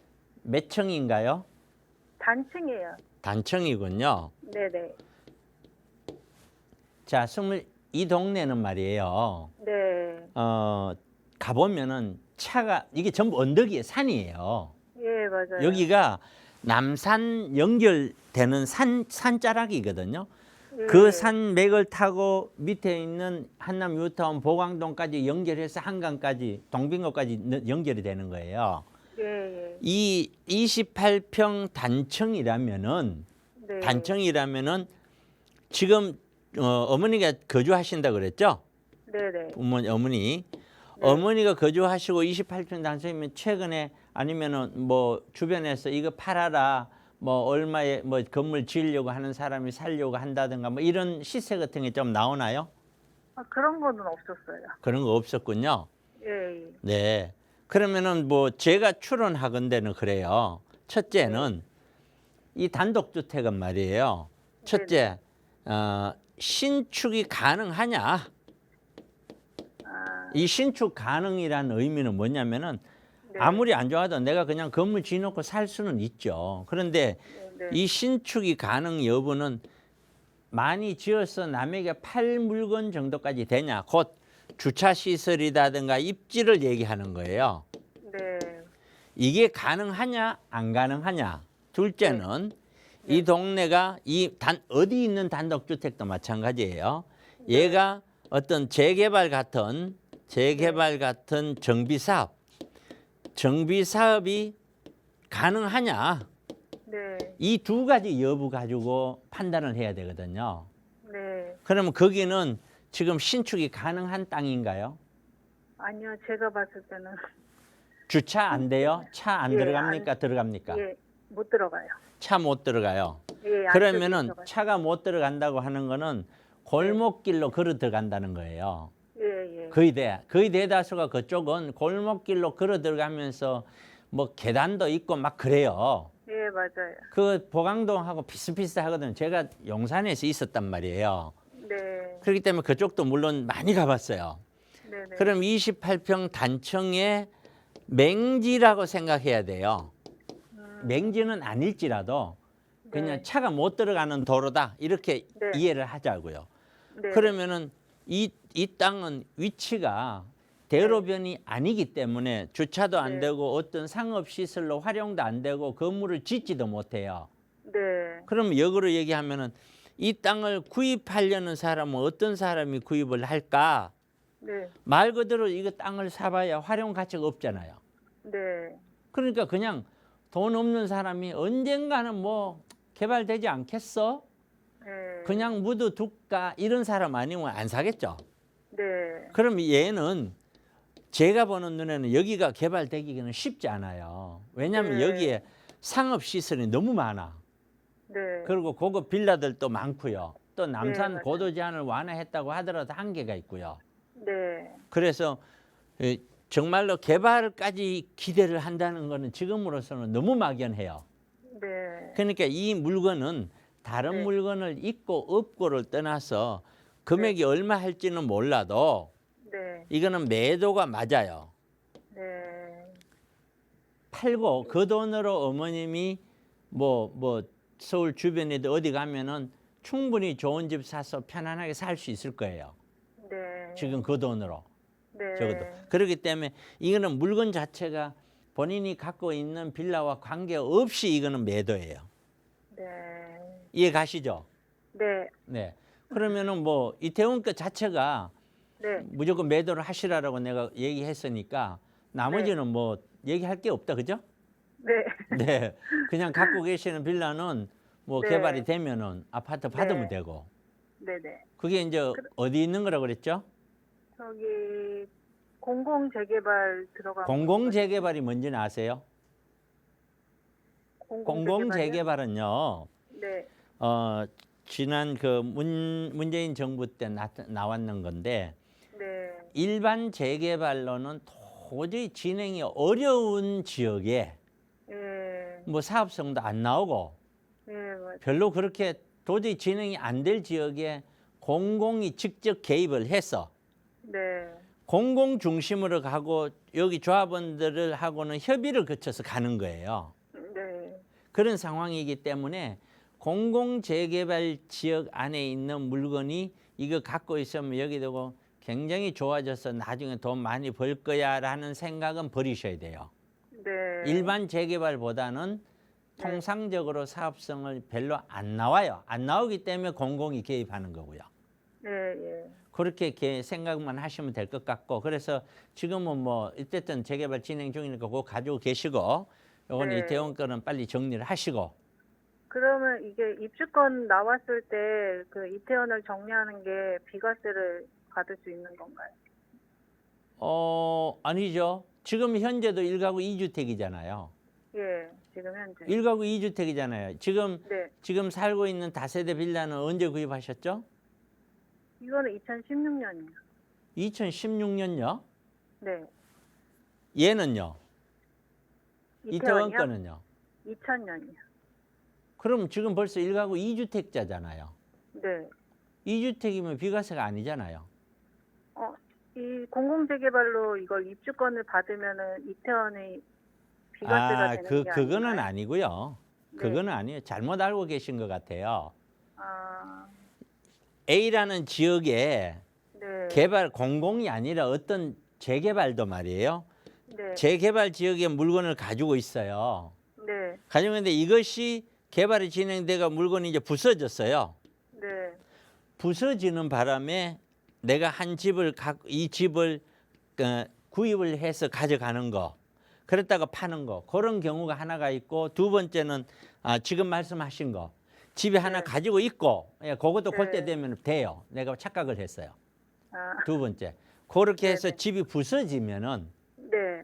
몇 층인가요? 단층이에요. 단층이군요. 네네. 자, 이 동네는 말이에요. 네. 가보면은 차가 이게 전부 언덕이에요. 산이에요. 예, 맞아요. 여기가 남산 연결되는 산자락이거든요. 예. 그 산맥을 타고 밑에 있는 한남 뉴타운 보광동까지 연결해서 한강까지 동빙고까지 연결이 되는 거예요. 예, 예. 이 28평 단층이라면은 네. 단층이라면은 지금 어머니가 거주하신다 그랬죠? 네네. 어머니. 어머니가 거주하시고 28평 단층이면 최근에 아니면은 뭐 주변에서 이거 팔아라 뭐 얼마에 뭐 건물 지으려고 하는 사람이 살려고 한다든가 뭐 이런 시세 같은 게 좀 나오나요? 그런 거는 없었어요. 그런 거 없었군요. 예, 예. 네. 그러면은 뭐 제가 추론하건대는 그래요. 첫째는 이 단독주택은 말이에요. 첫째, 신축이 가능하냐? 이 신축 가능이라는 의미는 뭐냐면은 네. 아무리 안 좋아도 내가 그냥 건물 지어놓고 살 수는 있죠. 그런데 네. 이 신축이 가능 여부는 많이 지어서 남에게 팔 물건 정도까지 되냐. 곧 주차 시설이라든가 입지를 얘기하는 거예요. 네. 이게 가능하냐 안 가능하냐. 둘째는 이 동네가 어디 있는 단독주택도 마찬가지예요. 얘가 어떤 재개발 같은 정비사업이 가능하냐? 네. 이 두 가지 여부 가지고 판단을 해야 되거든요. 네. 그러면 거기는 지금 신축이 가능한 땅인가요? 아니요, 제가 봤을 때는 주차 안 돼요? 차 안 예, 들어갑니까? 들어갑니까? 예, 못 들어가요. 차 못 들어가요. 예, 그러면은 안쪽에 들어가요. 차가 못 들어간다고 하는 거는 골목길로 걸어 들어간다는 거예요. 예, 예. 거의 대다수가 그쪽은 골목길로 걸어 들어가면서 뭐 계단도 있고 막 그래요. 예, 맞아요. 그 보강동하고 비슷비슷하거든요. 제가 용산에서 있었단 말이에요. 네. 그렇기 때문에 그쪽도 물론 많이 가봤어요. 네, 네. 그럼 28평 단층의 맹지라고 생각해야 돼요. 맹지는 아닐지라도 그냥 네. 차가 못 들어가는 도로다 이렇게 네. 이해를 하자고요. 네. 그러면은 이 땅은 위치가 대로변이 아니기 때문에 주차도 안 네. 되고 어떤 상업시설로 활용도 안 되고 건물을 짓지도 못해요. 네. 그럼 역으로 얘기하면은 이 땅을 구입하려는 사람은 어떤 사람이 구입을 할까? 네. 말 그대로 이거 땅을 사봐야 활용 가치가 없잖아요. 네. 그러니까 그냥 돈 없는 사람이 언젠가는 뭐 개발되지 않겠어? 네. 그냥 묻어둘까? 이런 사람 아니면 안 사겠죠. 네. 그럼 얘는 제가 보는 눈에는 여기가 개발되기는 쉽지 않아요. 왜냐하면 네. 여기에 상업시설이 너무 많아. 네. 그리고 고급 빌라들도 많고요. 또 남산 맞아요. 고도 제한을 완화했다고 하더라도 한계가 있고요. 네. 그래서 정말로 개발까지 기대를 한다는 거는 지금으로서는 너무 막연해요. 네. 그러니까 이 물건은 다른 네. 물건을 있고 없고를 떠나서 금액이 얼마 할지는 몰라도 네. 이거는 매도가 맞아요. 네. 팔고 그 돈으로 어머님이 뭐 서울 주변에도 어디 가면은 충분히 좋은 집 사서 편안하게 살 수 있을 거예요. 네. 지금 그 돈으로. 네. 적어도. 그렇기 때문에 이거는 물건 자체가 본인이 갖고 있는 빌라와 관계없이 이거는 매도예요. 네. 이해 가시죠? 네. 네. 그러면은 뭐 이태원 거 자체가 네. 무조건 매도를 하시라라고 내가 얘기했으니까 나머지는 뭐 얘기할 게 없다. 그죠? 네. 네. 그냥 갖고 계시는 빌라는 뭐 네. 개발이 되면은 아파트 받으면 네. 되고. 네. 네. 그게 이제 어디 있는 거라고 그랬죠? 저기 공공 재개발 들어가. 공공 재개발이 뭔지는 아세요? 공공 재개발은요. 네. 지난 그 문재인 정부 때 나왔는 건데 네. 일반 재개발로는 도저히 진행이 어려운 지역에 예. 뭐 사업성도 안 나오고 예, 맞아요. 별로 그렇게 도저히 진행이 안 될 지역에 공공이 직접 개입을 해서 네. 공공 중심으로 가고 여기 조합원들을 하고는 협의를 거쳐서 가는 거예요. 네. 그런 상황이기 때문에 공공 재개발 지역 안에 있는 물건이 이거 갖고 있으면 여기 되고 굉장히 좋아져서 나중에 돈 많이 벌 거야라는 생각은 버리셔야 돼요. 네. 일반 재개발보다는 통상적으로 사업성을 별로 안 나와요. 안 나오기 때문에 공공이 개입하는 거고요. 네, 예. 그렇게 생각만 하시면 될 것 같고, 그래서 지금은 뭐 어쨌든 재개발 진행 중이니까 그거 가지고 계시고, 요건 네. 이태원 거는 빨리 정리를 하시고. 그러면 이게 입주권 나왔을 때 그 이태원을 정리하는 게 비과세를 받을 수 있는 건가요? 아니죠. 지금 현재도 1가구 2주택이잖아요. 예, 지금 현재. 1가구 2주택이잖아요. 네. 지금 살고 있는 다세대 빌라는 언제 구입하셨죠? 이거는 2016년이요. 2016년요? 네. 얘는요? 이태원 이태원이요? 거는요? 2000년이요. 그럼 지금 벌써 1가구 2주택자잖아요. 네. 2주택이면 비과세가 아니잖아요. 이 공공재개발로 이걸 입주권을 받으면은 이태원이 비과세가 되는 게 그거는 아닌가요? 아니고요. 네. 그거는 아니에요. 잘못 알고 계신 것 같아요. 아, A라는 지역에 네. 개발 공공이 아니라 어떤 재개발도 말이에요. 네. 재개발 지역에 물건을 가지고 있어요. 네. 가지고 있는데 이것이 개발이 진행돼가 물건이 이제 부서졌어요. 네. 부서지는 바람에 내가 이 집을 구입을 해서 가져가는 거, 그랬다가 파는 거, 그런 경우가 하나가 있고, 두 번째는 지금 말씀하신 거, 집에 하나 가지고 있고, 그것도 네. 그때 되면 돼요. 내가 착각을 했어요. 아, 두 번째, 그렇게 해서 네네. 집이 부서지면은, 네.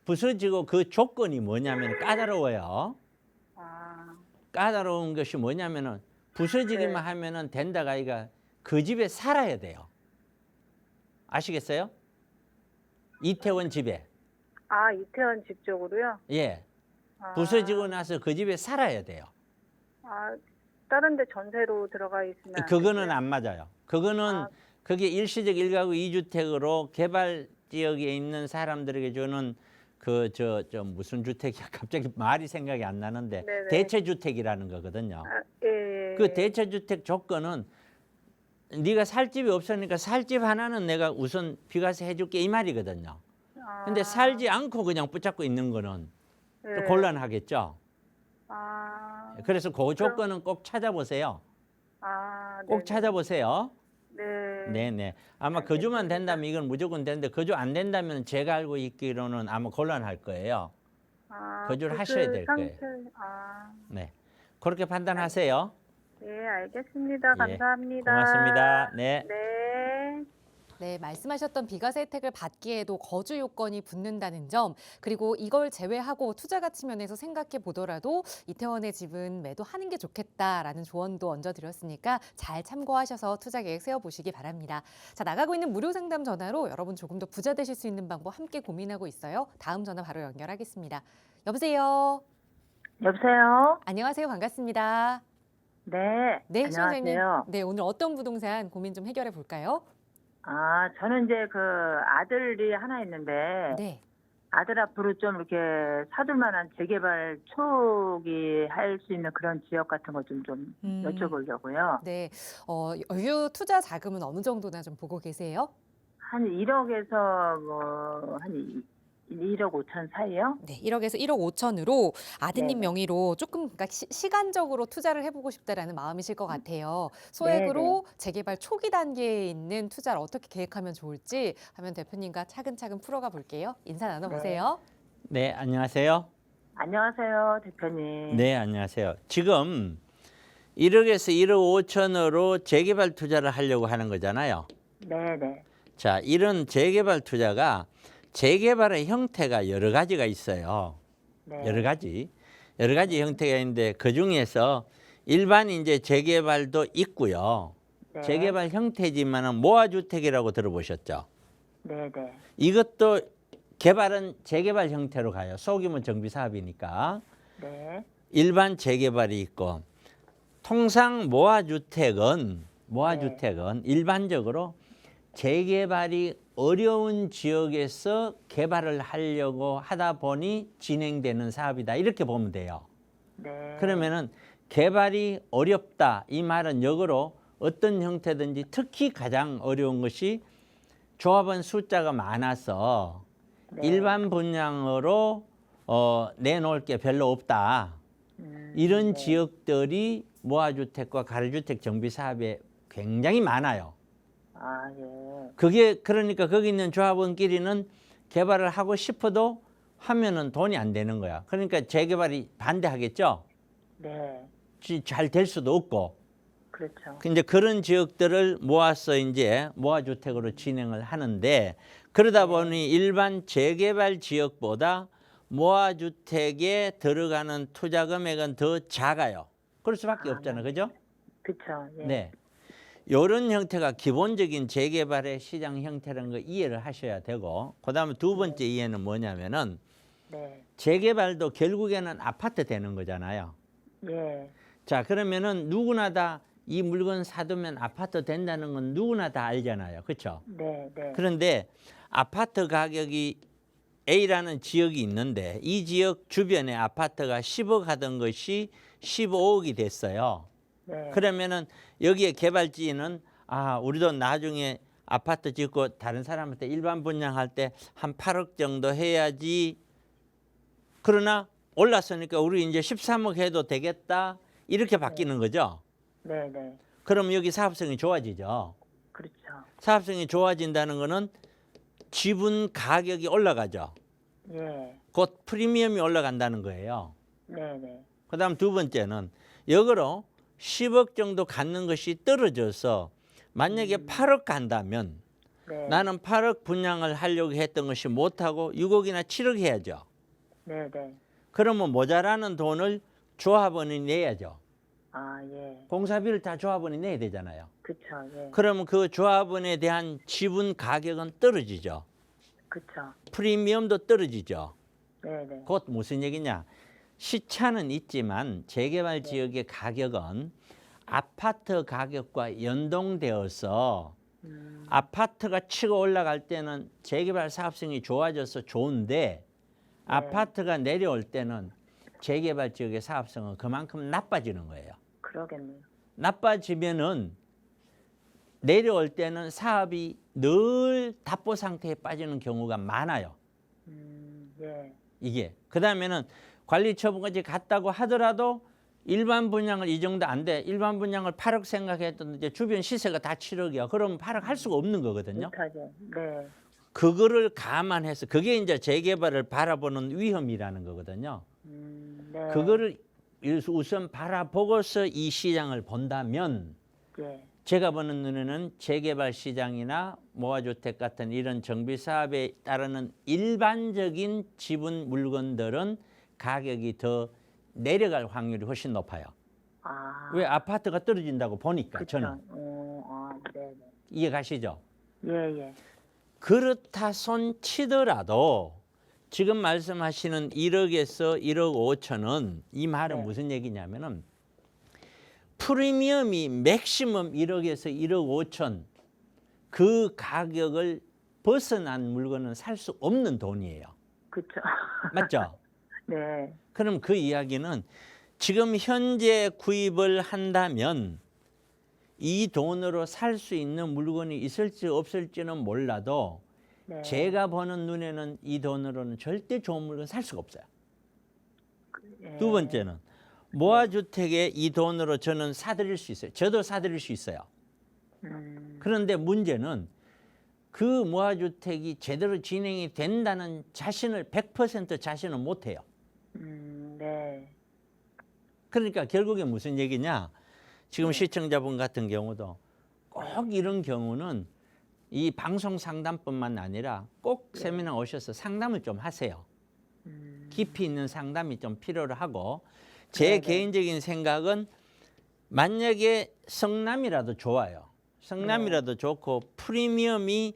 부서지고 그 조건이 뭐냐면 까다로워요. 아, 까다로운 것이 뭐냐면은 부서지기만 네. 하면은 된다가 아이가 그 집에 살아야 돼요. 아시겠어요? 이태원 집에. 이태원 집 쪽으로요? 예. 아, 부서지고 나서 그 집에 살아야 돼요. 다른 데 전세로 들어가 있으면 안 그거는 되고요? 안 맞아요. 그거는 아. 그게 일시적 1가구 2주택으로 개발 지역에 있는 사람들에게 주는 무슨 주택이야? 갑자기 말이 생각이 안 나는데 네네. 대체주택이라는 거거든요. 예. 그 대체주택 조건은 네가 살 집이 없으니까 살 집 하나는 내가 우선 비과세 해줄게 이 말이거든요. 근데 살지 않고 그냥 붙잡고 있는 거는 또 네. 곤란하겠죠. 그래서 그 조건은 꼭 찾아보세요. 꼭 네네. 찾아보세요. 네. 네네. 아마 거주만 된다면 이건 무조건 되는데 거주 안 된다면 제가 알고 있기로는 아마 곤란할 거예요. 거주를 하셔야 될 거예요. 네. 그렇게 판단하세요. 네, 알겠습니다. 예, 감사합니다. 고맙습니다. 네. 네. 네, 말씀하셨던 비과세 혜택을 받기에도 거주 요건이 붙는다는 점, 그리고 이걸 제외하고 투자 가치 면에서 생각해 보더라도 이태원의 집은 매도하는 게 좋겠다라는 조언도 얹어드렸으니까 잘 참고하셔서 투자 계획 세워보시기 바랍니다. 자, 나가고 있는 무료 상담 전화로 여러분 조금 더 부자 되실 수 있는 방법 함께 고민하고 있어요. 다음 전화 바로 연결하겠습니다. 여보세요. 여보세요? 안녕하세요. 반갑습니다. 네. 네, 시원장님. 안녕하세요. 네, 오늘 어떤 부동산 고민 좀 해결해 볼까요? 저는 이제 아들이 하나 있는데, 네. 아들 앞으로 좀 이렇게 사둘 만한 재개발 초기 할 수 있는 그런 지역 같은 거 좀 여쭤보려고요. 네, 여유 투자 자금은 어느 정도나 좀 보고 계세요? 한 1억에서 한 1억 5천 사이요? 네, 1억에서 1억 5천으로 아드님 네네. 명의로 조금 그러니까 시간적으로 투자를 해보고 싶다라는 마음이실 것 같아요. 소액으로 재개발 초기 단계에 있는 투자를 어떻게 계획하면 좋을지 하면 대표님과 차근차근 풀어가 볼게요. 인사 나눠보세요. 네, 안녕하세요. 안녕하세요, 대표님. 네, 안녕하세요. 지금 1억에서 1억 5천으로 재개발 투자를 하려고 하는 거잖아요. 네네. 자, 이런 재개발 투자가 재개발의 형태가 여러 가지가 있어요. 네. 여러 가지 형태가 있는데 그 중에서 일반 이제 재개발도 있고요. 네. 재개발 형태지만은 모아주택이라고 들어보셨죠? 네네. 이것도 개발은 재개발 형태로 가요. 소규모 정비 사업이니까. 네. 일반 재개발이 있고, 통상 모아주택은 일반적으로 재개발이 어려운 지역에서 개발을 하려고 하다 보니 진행되는 사업이다. 이렇게 보면 돼요. 네. 그러면은 개발이 어렵다. 이 말은 역으로 어떤 형태든지 특히 가장 어려운 것이 조합원 숫자가 많아서 네. 일반 분양으로 내놓을 게 별로 없다. 이런 네. 지역들이 모아주택과 가로주택 정비 사업에 굉장히 많아요. 예. 그게 그러니까 거기 있는 조합원끼리는 개발을 하고 싶어도 하면은 돈이 안 되는 거야. 그러니까 재개발이 반대하겠죠. 네. 잘 될 수도 없고. 그렇죠. 근데 그런 지역들을 모아서 이제 모아주택으로 진행을 하는데, 그러다 보니 일반 재개발 지역보다 모아주택에 들어가는 투자 금액은 더 작아요. 그럴 수밖에 없잖아요. 그죠? 그렇죠. 예. 네. 이런 형태가 기본적인 재개발의 시장 형태라는 거 이해를 하셔야 되고, 그다음에 두 번째 이해는 뭐냐면은 네. 재개발도 결국에는 아파트 되는 거잖아요. 예. 자, 그러면은 누구나 다 이 물건 사두면 아파트 된다는 건 누구나 다 알잖아요. 그렇죠? 네. 네. 그런데 아파트 가격이 A라는 지역이 있는데 이 지역 주변에 아파트가 10억 하던 것이 15억이 됐어요. 네. 그러면은 여기에 개발지는 우리도 나중에 아파트 짓고 다른 사람한테 일반 분양할 때 한 8억 정도 해야지. 그러나 올랐으니까 우리 이제 13억 해도 되겠다. 이렇게 바뀌는 거죠. 네네. 그럼 여기 사업성이 좋아지죠. 그렇죠. 사업성이 좋아진다는 거는 지분 가격이 올라가죠. 예. 곧 프리미엄이 올라간다는 거예요. 네네. 그다음 두 번째는 역으로 10억 정도 갖는 것이 떨어져서 만약에 8억 간다면 네. 나는 8억 분양을 하려고 했던 것이 못하고 6억이나 7억 해야죠. 네네. 그러면 모자라는 돈을 조합원이 내야죠. 아, 예. 공사비를 다 조합원이 내야 되잖아요. 그쵸, 예. 그러면 그 조합원에 대한 지분 가격은 떨어지죠. 그쵸. 프리미엄도 떨어지죠. 네네. 곧 무슨 얘기냐? 시차는 있지만 재개발 지역의 가격은 아파트 가격과 연동되어서 아파트가 치고 올라갈 때는 재개발 사업성이 좋아져서 좋은데 아파트가 내려올 때는 재개발 지역의 사업성은 그만큼 나빠지는 거예요. 그러겠네요. 나빠지면은 내려올 때는 사업이 늘 답보 상태에 빠지는 경우가 많아요. 예. 이게 그다음에는 관리 처분까지 갔다고 하더라도 일반 분양을 이 정도 안 돼. 일반 분양을 8억 생각했던 이제 주변 시세가 다 7억이야. 그러면 8억 할 수가 없는 거거든요. 못하죠. 네. 그거를 감안해서 그게 이제 재개발을 바라보는 위험이라는 거거든요. 네. 그거를 우선 바라보고서 이 시장을 본다면 예. 제가 보는 눈에는 재개발 시장이나 모아주택 같은 이런 정비 사업에 따르는 일반적인 지분 물건들은 가격이 더 내려갈 확률이 훨씬 높아요. 아. 왜 아파트가 떨어진다고 보니까 그쵸. 저는 네네. 이해 가시죠? 예, 예. 그렇다 손 치더라도 지금 말씀하시는 1억에서 1억 5천은 이 말은 네. 무슨 얘기냐면은 프리미엄이 맥시멈 1억에서 1억 5천 그 가격을 벗어난 물건은 살 수 없는 돈이에요. 그쵸. 맞죠? 네. 그럼 그 이야기는 지금 현재 구입을 한다면 이 돈으로 살 수 있는 물건이 있을지 없을지는 몰라도 네. 제가 보는 눈에는 이 돈으로는 절대 좋은 물건 살 수가 없어요. 예. 두 번째는 모아주택에 이 돈으로 저는 사드릴 수 있어요. 저도 사드릴 수 있어요. 그런데 문제는 그 모아주택이 제대로 진행이 된다는 자신을 100% 자신은 못해요. 네. 그러니까 결국에 무슨 얘기냐. 지금 네. 시청자분 같은 경우도 꼭 이런 경우는 이 방송 상담뿐만 아니라 꼭 세미나 오셔서 상담을 좀 하세요. 깊이 있는 상담이 좀 필요로 하고 제 네네. 개인적인 생각은 만약에 성남이라도 좋아요. 성남이라도 좋고 프리미엄이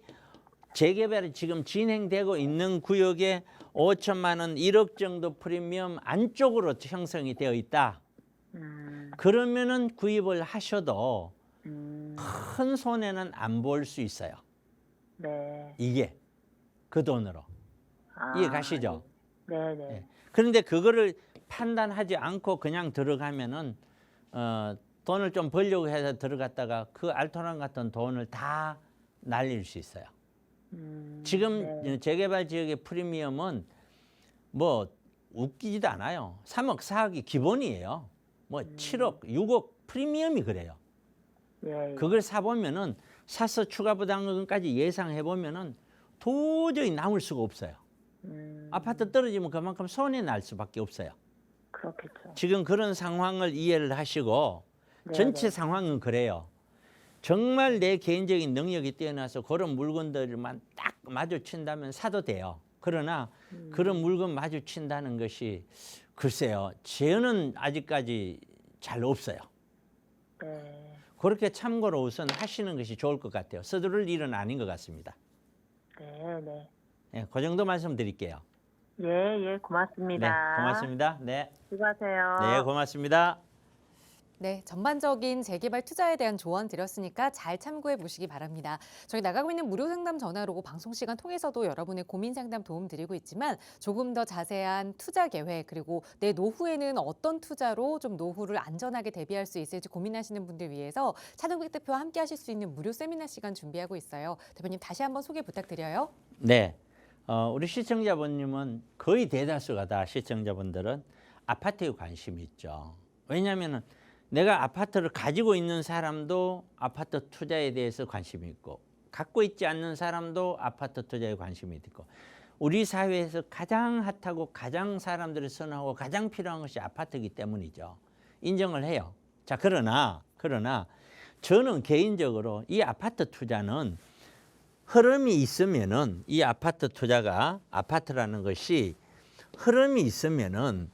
재개발이 지금 진행되고 있는 구역에 5천만 원, 1억 정도 프리미엄 안쪽으로 형성이 되어 있다. 그러면은 구입을 하셔도 큰 손해는 안 볼 수 있어요. 네. 이게 그 돈으로. 아, 이해 가시죠? 네네. 예. 그런데 그거를 판단하지 않고 그냥 들어가면은 돈을 좀 벌려고 해서 들어갔다가 그 알토란 같은 돈을 다 날릴 수 있어요. 지금 네. 재개발 지역의 프리미엄은 뭐 웃기지도 않아요. 3억, 4억이 기본이에요. 뭐 7억, 6억 프리미엄이 그래요. 예. 그걸 사보면은 사서 추가 부담금까지 예상해 보면은 도저히 남을 수가 없어요. 아파트 떨어지면 그만큼 손해 날 수밖에 없어요. 그렇겠죠. 지금 그런 상황을 이해를 하시고 네네. 전체 상황은 그래요. 정말 내 개인적인 능력이 뛰어나서 그런 물건들만 딱 마주친다면 사도 돼요. 그러나 그런 물건 마주친다는 것이 글쎄요. 저는 아직까지 잘 없어요. 네. 그렇게 참고로 우선 하시는 것이 좋을 것 같아요. 서두를 일은 아닌 것 같습니다. 네네. 예, 그 정도 말씀드릴게요. 예, 예. 고맙습니다. 네, 고맙습니다. 네, 수고하세요. 네, 고맙습니다. 네, 전반적인 재개발 투자에 대한 조언 드렸으니까 잘 참고해 보시기 바랍니다. 저희 나가고 있는 무료 상담 전화로 방송 시간 통해서도 여러분의 고민 상담 도움 드리고 있지만 조금 더 자세한 투자 계획 그리고 내 노후에는 어떤 투자로 좀 노후를 안전하게 대비할 수 있을지 고민하시는 분들 위해서 차동백 대표와 함께 하실 수 있는 무료 세미나 시간 준비하고 있어요. 대표님 다시 한번 소개 부탁드려요. 네, 우리 시청자분님은 거의 대다수가 다 시청자분들은 아파트에 관심이 있죠. 왜냐하면 내가 아파트를 가지고 있는 사람도 아파트 투자에 대해서 관심이 있고 갖고 있지 않는 사람도 아파트 투자에 관심이 있고 우리 사회에서 가장 핫하고 가장 사람들이 선호하고 가장 필요한 것이 아파트이기 때문이죠. 인정을 해요. 자, 그러나 저는 개인적으로 이 아파트 투자는 흐름이 있으면은 이 아파트 투자가 아파트라는 것이 흐름이 있으면은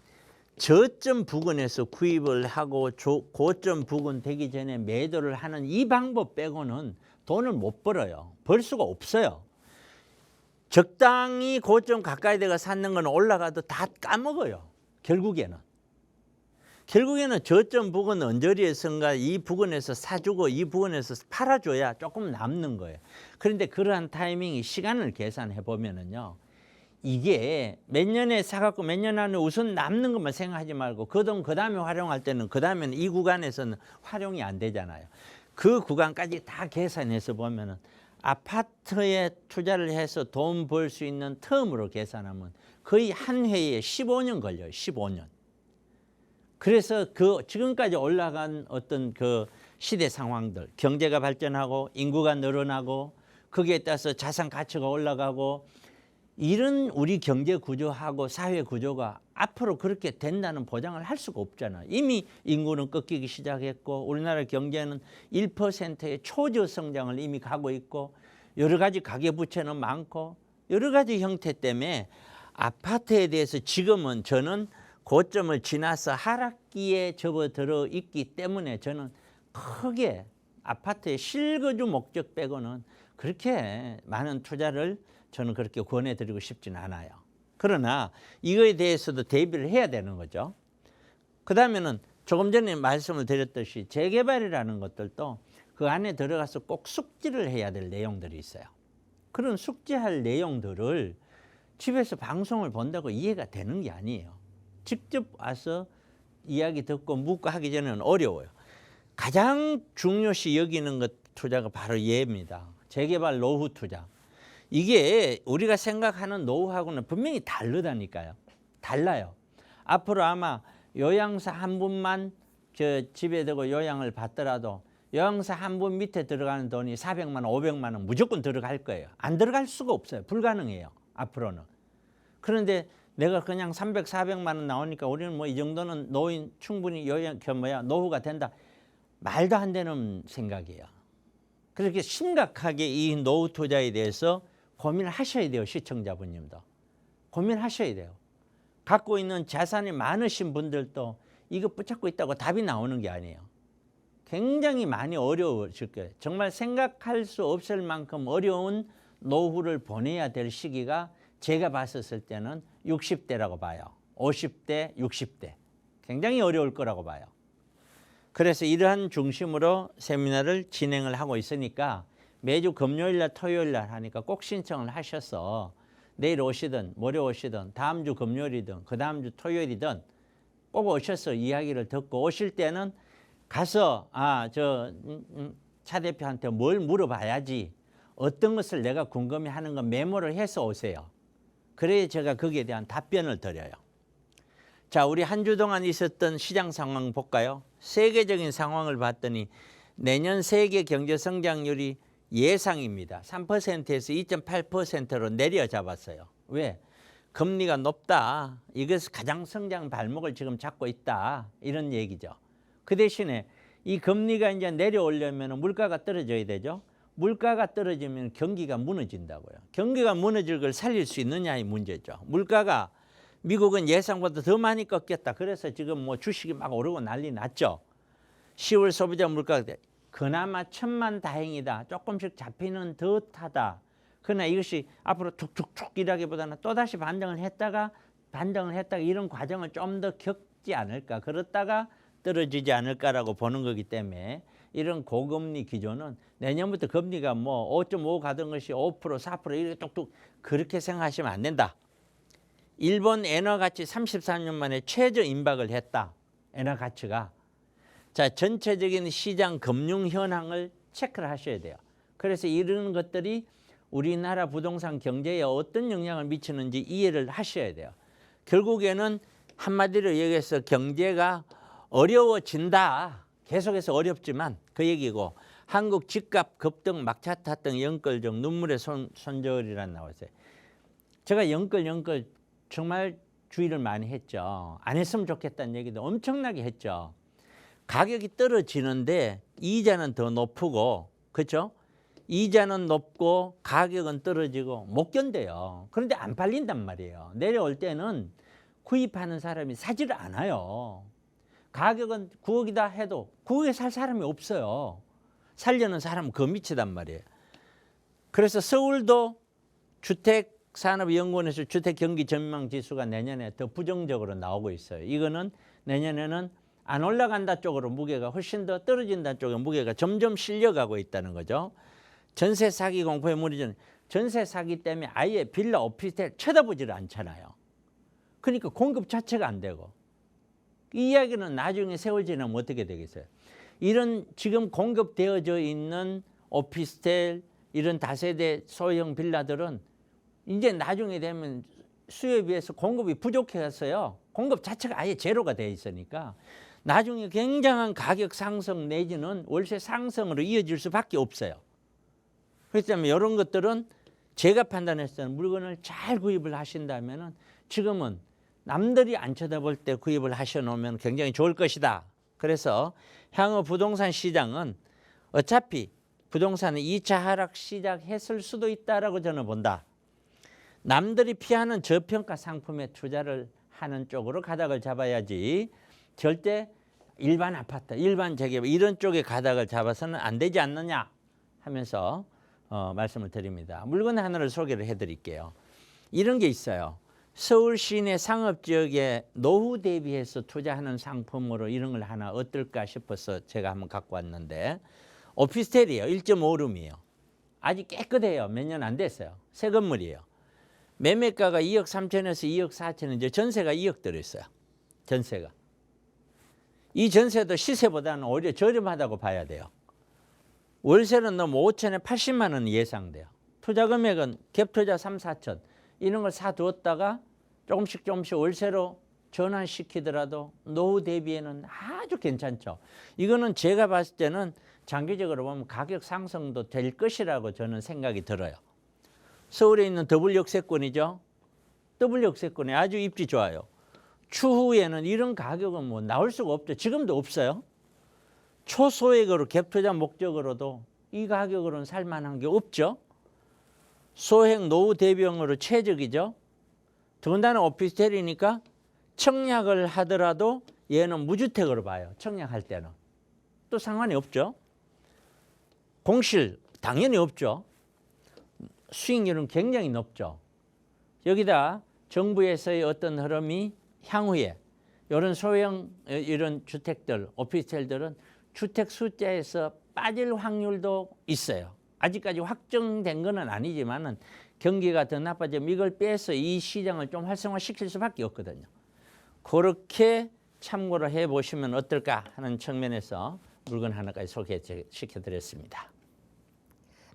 저점 부근에서 구입을 하고 고점 부근 되기 전에 매도를 하는 이 방법 빼고는 돈을 못 벌어요. 벌 수가 없어요. 적당히 고점 가까이 내가 샀는 건 올라가도 다 까먹어요. 결국에는 저점 부근 언저리에선가 이 부근에서 사주고 이 부근에서 팔아줘야 조금 남는 거예요. 그런데 그러한 타이밍이 시간을 계산해 보면은요. 이게 몇 년에 사갖고 몇 년 안에 우선 남는 것만 생각하지 말고 그 돈 그 다음에 활용할 때는 그 다음에는 이 구간에서는 활용이 안 되잖아요. 그 구간까지 다 계산해서 보면은 아파트에 투자를 해서 돈 벌 수 있는 텀으로 계산하면 거의 한 회에 15년 걸려요. 15년. 그래서 그 지금까지 올라간 어떤 그 시대 상황들, 경제가 발전하고 인구가 늘어나고 거기에 따라서 자산 가치가 올라가고 이런 우리 경제 구조하고 사회 구조가 앞으로 그렇게 된다는 보장을 할 수가 없잖아요. 이미 인구는 꺾이기 시작했고 우리나라 경제는 1%의 초저 성장을 이미 가고 있고 여러 가지 가계부채는 많고 여러 가지 형태 때문에 아파트에 대해서 지금은 저는 고점을 지나서 하락기에 접어들어 있기 때문에 저는 크게 아파트의 실거주 목적 빼고는 그렇게 많은 투자를 저는 그렇게 권해드리고 싶지는 않아요. 그러나 이거에 대해서도 대비를 해야 되는 거죠. 그 다음에는 조금 전에 말씀을 드렸듯이 재개발이라는 것들도 그 안에 들어가서 꼭 숙지를 해야 될 내용들이 있어요. 그런 숙지할 내용들을 집에서 방송을 본다고 이해가 되는 게 아니에요. 직접 와서 이야기 듣고 묻고 하기 전에는 어려워요. 가장 중요시 여기는 것 투자가 바로 얘입니다. 재개발 노후 투자. 이게 우리가 생각하는 노후하고는 분명히 다르다니까요. 달라요. 앞으로 아마 요양사 한 분만 집에 두고 요양을 받더라도 요양사 한 분 밑에 들어가는 돈이 400만 원, 500만 원 무조건 들어갈 거예요. 안 들어갈 수가 없어요. 불가능해요. 앞으로는. 그런데 내가 그냥 300, 400만 원 나오니까 우리는 뭐 이 정도는 노인 충분히 노후가 된다. 말도 안 되는 생각이에요. 그렇게 심각하게 이 노후 투자에 대해서 고민을 하셔야 돼요. 시청자분님도. 고민하셔야 돼요. 갖고 있는 자산이 많으신 분들도 이거 붙잡고 있다고 답이 나오는 게 아니에요. 굉장히 많이 어려우실 거예요. 정말 생각할 수 없을 만큼 어려운 노후를 보내야 될 시기가 제가 봤었을 때는 60대라고 봐요. 50대, 60대. 굉장히 어려울 거라고 봐요. 그래서 이러한 중심으로 세미나를 진행을 하고 있으니까 매주 금요일날 토요일날 하니까 꼭 신청을 하셔서 내일 오시든 모레 오시든 다음 주 금요일이든 그 다음 주 토요일이든 꼭 오셔서 이야기를 듣고 오실 때는 가서 차 대표한테 뭘 물어봐야지 어떤 것을 내가 궁금해하는 건 메모를 해서 오세요. 그래야 제가 거기에 대한 답변을 드려요. 자, 우리 한 주 동안 있었던 시장 상황 볼까요? 세계적인 상황을 봤더니 내년 세계 경제 성장률이 예상입니다. 3%에서 2.8%로 내려잡았어요. 왜? 금리가 높다. 이것이 가장 성장 발목을 지금 잡고 있다. 이런 얘기죠. 그 대신에 이 금리가 이제 내려오려면 물가가 떨어져야 되죠. 물가가 떨어지면 경기가 무너진다고요. 경기가 무너질 걸 살릴 수 있느냐의 문제죠. 물가가 미국은 예상보다 더 많이 꺾였다. 그래서 지금 뭐 주식이 막 오르고 난리 났죠. 10월 소비자 물가가 그나마 천만다행이다. 조금씩 잡히는 듯하다. 그러나 이것이 앞으로 툭툭툭 이라기보다는 또다시 반등을 했다가 이런 과정을 좀 더 겪지 않을까. 그렇다가 떨어지지 않을까라고 보는 거기 때문에 이런 고금리 기조는 내년부터 금리가 뭐 5.5 가던 것이 5%, 4% 이렇게 뚝뚝 그렇게 생각하시면 안 된다. 일본 엔화 가치 33년 만에 최저 임박을 했다. 엔화 가치가. 자, 전체적인 시장 금융 현황을 체크를 하셔야 돼요. 그래서 이런 것들이 우리나라 부동산 경제에 어떤 영향을 미치는지 이해를 하셔야 돼요. 결국에는 한마디로 얘기해서 경제가 어려워진다. 계속해서 어렵지만 그 얘기고 한국 집값 급등 막차 탔던 영끌정 눈물의 손절이란 나왔어요. 제가 영끌 정말 주의를 많이 했죠. 안 했으면 좋겠다는 얘기도 엄청나게 했죠. 가격이 떨어지는데 이자는 더 높고 그렇죠? 이자는 높고 가격은 떨어지고 못 견뎌요. 그런데 안 팔린단 말이에요. 내려올 때는 구입하는 사람이 사지를 않아요. 가격은 9억이다 해도 9억에 살 사람이 없어요. 살려는 사람은 그 밑이단 말이에요. 그래서 서울도 주택산업연구원에서 주택경기전망지수가 내년에 더 부정적으로 나오고 있어요. 이거는 내년에는 안 올라간다 쪽으로 무게가 훨씬 더 떨어진다 쪽에 무게가 점점 실려가고 있다는 거죠. 전세 사기 공포에 무리전 전세 사기 때문에 아예 빌라 오피스텔 쳐다보지를 않잖아요. 그러니까 공급 자체가 안 되고 이 이야기는 나중에 세월 지나면 어떻게 되겠어요? 이런 지금 공급되어져 있는 오피스텔 이런 다세대 소형 빌라들은 이제 나중에 되면 수요에 비해서 공급이 부족해서요. 공급 자체가 아예 제로가 돼 있으니까 나중에 굉장한 가격 상승 내지는 월세 상승으로 이어질 수밖에 없어요. 그렇기 때문에 이런 것들은 제가 판단했을 때는 물건을 잘 구입을 하신다면 지금은 남들이 안 쳐다볼 때 구입을 하셔놓으면 굉장히 좋을 것이다. 그래서 향후 부동산 시장은 어차피 부동산은 2차 하락 시작했을 수도 있다라고 저는 본다. 남들이 피하는 저평가 상품에 투자를 하는 쪽으로 가닥을 잡아야지 절대 일반 아파트, 일반 재개발 이런 쪽에 가닥을 잡아서는 안 되지 않느냐 하면서 말씀을 드립니다. 물건 하나를 소개를 해드릴게요. 이런 게 있어요. 서울 시내 상업지역에 노후 대비해서 투자하는 상품으로 이런 걸 하나 어떨까 싶어서 제가 한번 갖고 왔는데 오피스텔이에요. 1.5룸이에요. 아직 깨끗해요. 몇 년 안 됐어요. 새 건물이에요. 매매가가 2억 3천에서 2억 4천인데 전세가 2억 들어있어요. 전세가. 이 전세도 시세보다는 오히려 저렴하다고 봐야 돼요. 월세는 너무 5천에 80만 원 예상돼요. 투자 금액은 갭투자 3, 4천 이런 걸 사두었다가 조금씩 월세로 전환시키더라도 노후 대비에는 아주 괜찮죠. 이거는 제가 봤을 때는 장기적으로 보면 가격 상승도 될 것이라고 저는 생각이 들어요. 서울에 있는 더블 역세권이죠. 더블 역세권이 아주 입지 좋아요. 추후에는 이런 가격은 뭐 나올 수가 없죠. 지금도 없어요. 초소액으로 갭투자 목적으로도 이 가격으로는 살만한 게 없죠. 소액 노후 대비용으로 최적이죠. 더군다나 오피스텔이니까 청약을 하더라도 얘는 무주택으로 봐요. 청약할 때는. 또 상관이 없죠. 공실 당연히 없죠. 수익률은 굉장히 높죠. 여기다 정부에서의 어떤 흐름이 향후에 이런 소형 이런 주택들, 오피스텔들은 주택 숫자에서 빠질 확률도 있어요. 아직까지 확정된 건 아니지만은 경기가 더 나빠지면 이걸 빼서 이 시장을 좀 활성화시킬 수밖에 없거든요. 그렇게 참고를 해보시면 어떨까 하는 측면에서 물건 하나까지 소개시켜드렸습니다.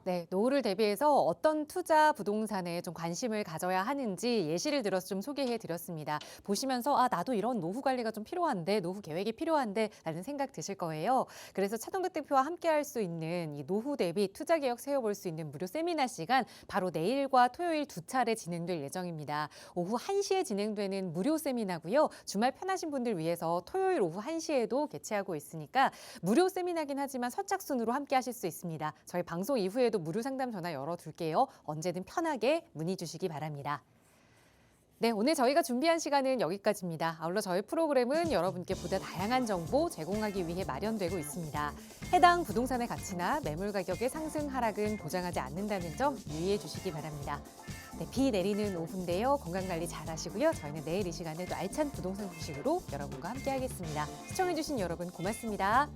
네, 노후를 대비해서 어떤 투자 부동산에 좀 관심을 가져야 하는지 예시를 들어서 좀 소개해 드렸습니다. 보시면서 나도 이런 노후 관리가 좀 필요한데, 노후 계획이 필요한데 라는 생각 드실 거예요. 그래서 차동백 대표와 함께 할 수 있는 이 노후 대비 투자 계획 세워볼 수 있는 무료 세미나 시간 바로 내일과 토요일 2차례 진행될 예정입니다. 오후 1시에 진행되는 무료 세미나고요. 주말 편하신 분들 위해서 토요일 오후 1시에도 개최하고 있으니까 무료 세미나긴 하지만 선착순으로 함께 하실 수 있습니다. 저희 방송 이후에도 무료 상담 전화 열어둘게요. 언제든 편하게 문의 주시기 바랍니다. 네, 오늘 저희가 준비한 시간은 여기까지입니다. 아울러 저희 프로그램은 여러분께 보다 다양한 정보 제공하기 위해 마련되고 있습니다. 해당 부동산의 가치나 매물 가격의 상승 하락은 보장하지 않는다는 점 유의해 주시기 바랍니다. 네, 비 내리는 오후인데요. 건강관리 잘 하시고요. 저희는 내일 이 시간에 또 알찬 부동산 소식으로 여러분과 함께 하겠습니다. 시청해주신 여러분 고맙습니다.